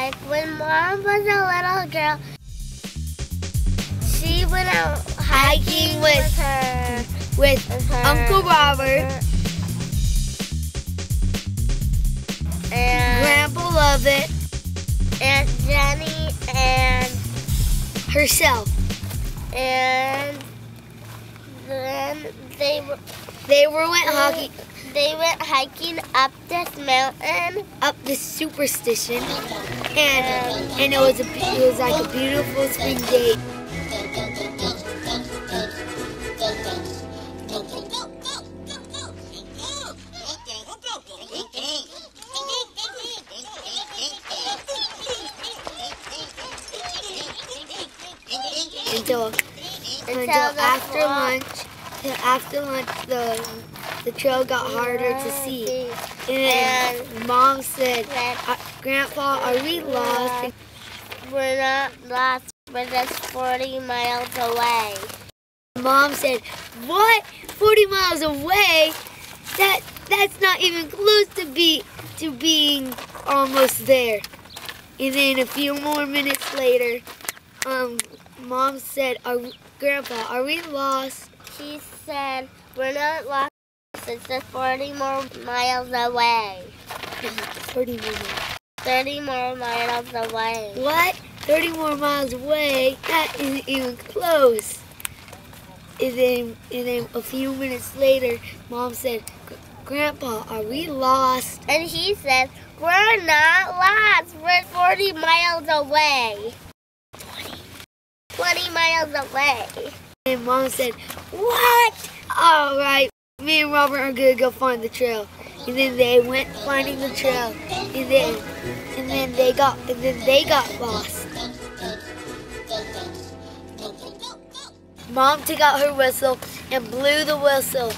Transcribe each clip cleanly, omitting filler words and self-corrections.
Like when Mom was a little girl, she went out hiking with her Uncle Robert, and Grandpa Lovett, Aunt Jenny, and herself. And then they went hiking up this mountain, up this superstition, and it was like a beautiful spring day. Until after lunch, the trail got harder to see. And Mom said, "Grandpa, are we lost?" We're not lost. We're just 40 miles away. Mom said, "What? 40 miles away? That's not even close to being almost there." And then a few more minutes later, Mom said, "Grandpa, are we lost?" He said, "We're not lost. It's just 40 more miles away." 30 minutes. 30 more miles away. What? 30 more miles away? That isn't even close. And then a few minutes later, Mom said, "Grandpa, are we lost?" And he said, "We're not lost. We're 40 miles away." 20 miles away. And Mom said, "What? All right, me and Robert are gonna go find the trail." And then they went finding the trail, and then they got lost. Mom took out her whistle and blew the whistle.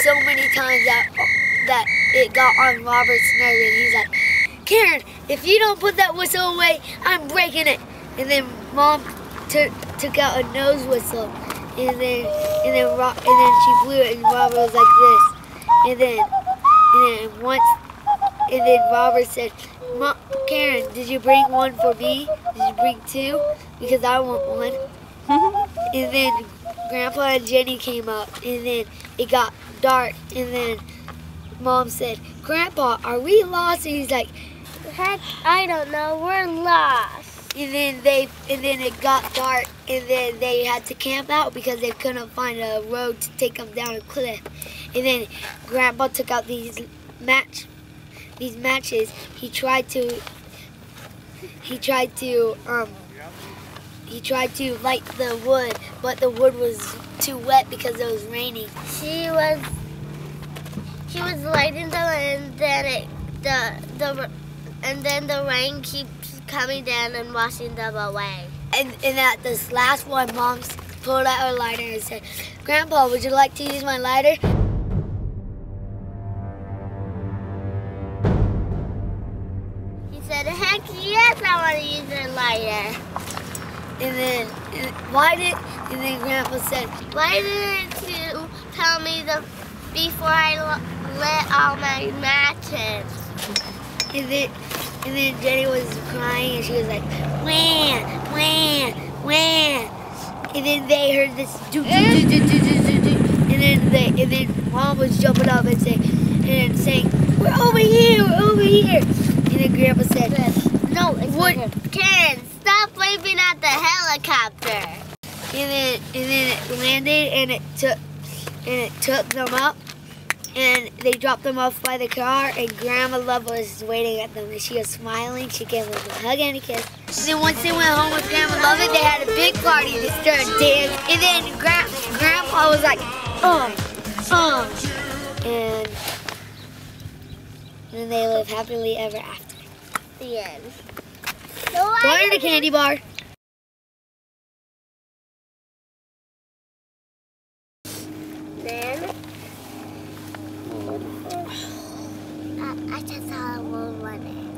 So many times that it got on Robert's nerve, and he's like, "Karen, if you don't put that whistle away, I'm breaking it." And then Mom took out a nose whistle, and then she blew it, and Robert was like this. And then Robert said, "Karen, did you bring one for me? Did you bring two? Because I want one." And then Grandpa and Jenny came up, and then it got dark, and then Mom said, "Grandpa, are we lost?" And he's like, "Heck, I don't know. We're lost." And then it got dark, and then they had to camp out because they couldn't find a road to take them down a cliff. And then Grandpa took out these matches. He tried to light the wood, but the wood was too wet because it was raining. She was lighting them, and then the rain keeps coming down and washing them away. And at this last one, Mom pulled out her lighter and said, "Grandpa, would you like to use my lighter?" He said, "Heck yes, I want to use your lighter." And then Grandpa said, "Why didn't you tell me before I lit all my matches?" And then Jenny was crying, and she was like, "Wah, wah, wah." And then they heard this do do do do do do do. And then Mom was jumping up and saying, "We're over here, we're over here." And then Grandpa said, "No, it's what? Karen, stop waving at the helicopter." And then it landed, and it took them up. And they dropped them off by the car, and Grandma Love was waiting at them, and she was smiling. She gave them a hug and a kiss. And then once they went home with Grandma Love, they had a big party. They started dancing. And then Grandpa was like, and then they live happily ever after. The end. Going to the candy bar. Then I just saw a little running.